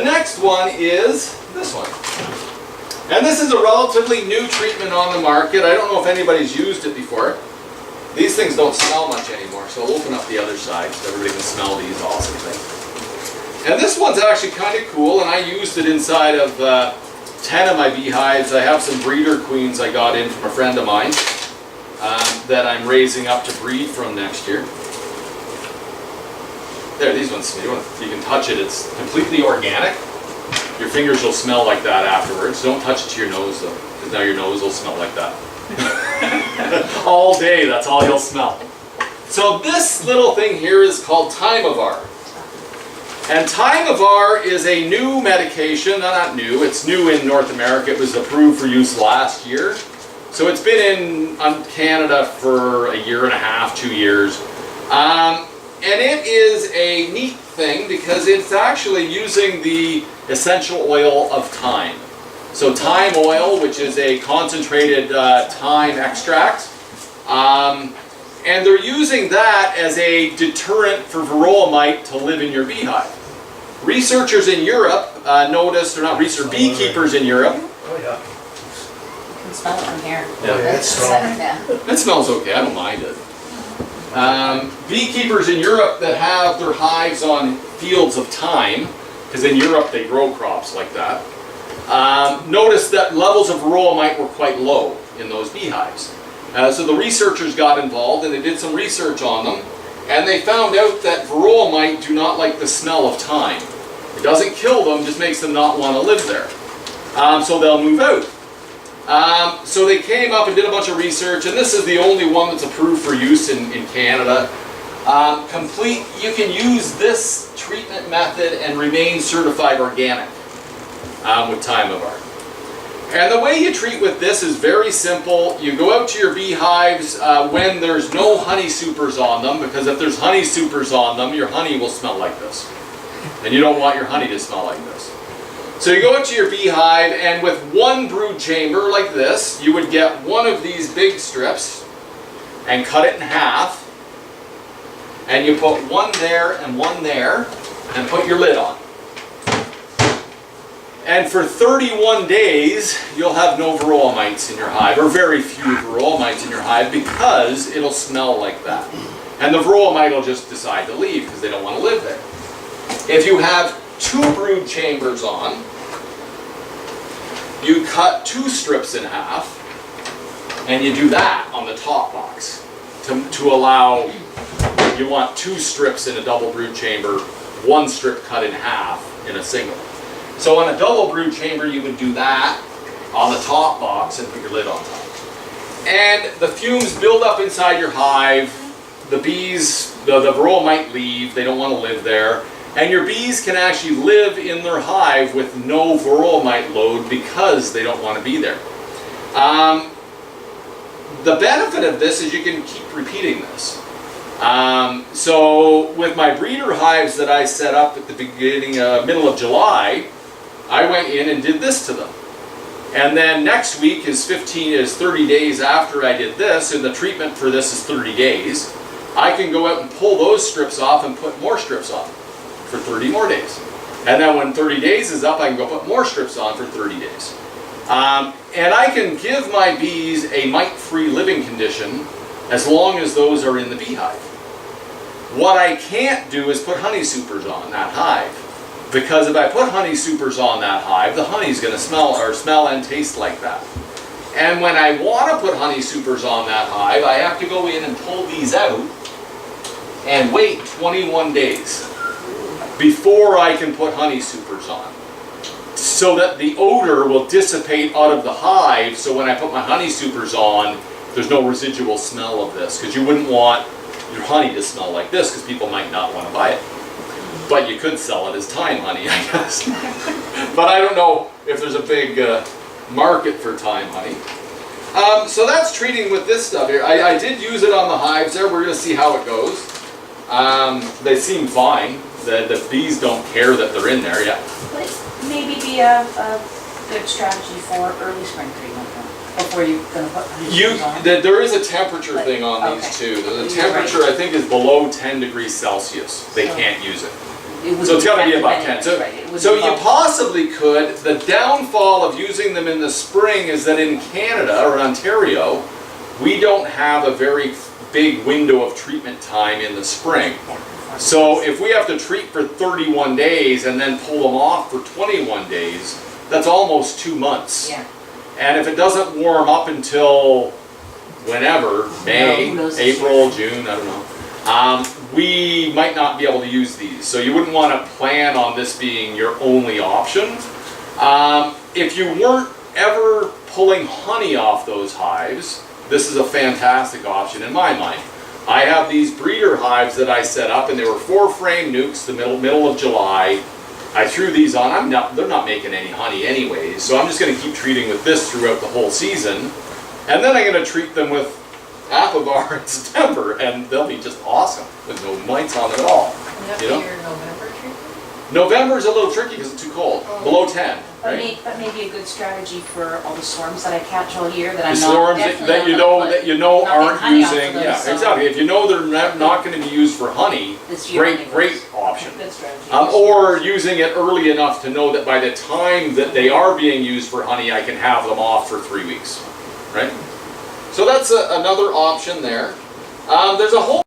The next one is this one. And this is a relatively new treatment on the market. I don't know if anybody's used it before. These things don't smell much anymore, so I'll open up the other side so everybody can smell these awesome things. And this one's actually kind of cool, and I used it inside of 10 of my beehives. I have some breeder queens I got in from a friend of mine that I'm raising up to breed from next year. There, these ones, you can touch it. It's completely organic. Your fingers will smell like that afterwards. Don't touch it to your nose though, because now your nose will smell like that. All day, that's all you'll smell. So this little thing here is called Thymovar. And Thymovar is a new medication, not new, it's new in North America. It was approved for use last year. So it's been in Canada for a year and a half, 2 years. And it is a neat thing because it's actually using the essential oil of thyme. So thyme oil, which is a concentrated thyme extract, and they're using that as a deterrent for Varroa mite to live in your beehive. Researchers in Europe noticed, or not researchers, beekeepers in Europe. Oh yeah. You can smell it from here. Yeah. It's strong. It smells okay, I don't mind it. Beekeepers in Europe that have their hives on fields of thyme, because in Europe they grow crops like that, noticed that levels of Varroa mite were quite low in those beehives. So the researchers got involved and they did some research on them, and they found out that Varroa mite do not like the smell of thyme. It doesn't kill them, just makes them not want to live there. So they'll move out. So they came up and did a bunch of research, and this is the only one that's approved for use in Canada. You can use this treatment method and remain certified organic with Thymovar. And the way you treat with this is very simple. You go out to your beehives when there's no honey supers on them, because if there's honey supers on them, your honey will smell like this. And you don't want your honey to smell like this. So you go out to your beehive, and with one brood chamber like this, you would get one of these big strips and cut it in half. And you put one there and put your lid on. And for 31 days, you'll have no Varroa mites in your hive, or very few Varroa mites in your hive, because it'll smell like that. And the Varroa mite will just decide to leave because they don't want to live there. If you have 2 brood chambers on, you cut 2 strips in half, and you do that on the top box to allow, you want 2 strips in a double brood chamber, 1 strip cut in half in a single. So on a double brood chamber, you would do that on the top box and put your lid on top. And the fumes build up inside your hive. The bees, the Varroa might leave. They don't want to live there. And your bees can actually live in their hive with no Varroa mite load because they don't want to be there. The benefit of this is you can keep repeating this. So with my breeder hives that I set up at the beginning, middle of July, I went in and did this to them. And then next week is 30 days after I did this, and the treatment for this is 30 days. I can go out and pull those strips off and put more strips on for 30 more days. And then when 30 days is up, I can go put more strips on for 30 days. And I can give my bees a mite-free living condition as long as those are in the beehive. What I can't do is put honey supers on that hive. Because if I put honey supers on that hive, the honey's going to smell and taste like that. And when I want to put honey supers on that hive, I have to go in and pull these out and wait 21 days before I can put honey supers on, so that the odor will dissipate out of the hive. So when I put my honey supers on, there's no residual smell of this, because you wouldn't want your honey to smell like this, because people might not want to buy it. But you could sell it as thyme honey, I guess. But I don't know if there's a big market for thyme honey. So that's treating with this stuff here. I did use it on the hives there. We're going to see how it goes. They seem fine. The bees don't care that they're in there yet. Would it maybe be a good strategy for early spring treatment before you're going to put honey on? There is a temperature thing on these too. The temperature, I think, is below 10 degrees Celsius. They can't use it. It would So it's got to be affect above them 10. So, anyways, right? It would so be you above- possibly could. The downfall of using them in the spring is that in Canada or Ontario, we don't have a very big window of treatment time in the spring. Yeah. So if we have to treat for 31 days and then pull them off for 21 days, that's almost 2 months. Yeah. And if it doesn't warm up until whenever, May, who knows? April, June, I don't know, we might not be able to use these. So you wouldn't want to plan on this being your only option. If you weren't ever pulling honey off those hives, this is a fantastic option in my mind. I have these breeder hives that I set up, and they were 4-frame nukes the middle of July. I threw these on. They're not making any honey anyways, so I'm just going to keep treating with this throughout the whole season. And then I'm going to treat them with Thymovar in September, and they'll be just awesome with no mites on them at all. Would that You be know? your November treatment? November's a little tricky because it's too cold, below 10, right? That may be a good strategy for all the swarms that I catch all year that The I'm swarms not. that you know not getting aren't honey off of using, them, yeah, so exactly. If you know they're not going to be used for honey, this year only great works. option. Good strategy. Or using it early enough to know that by the time that they are being used for honey, I can have them off for 3 weeks, right? So that's another option there. There's a whole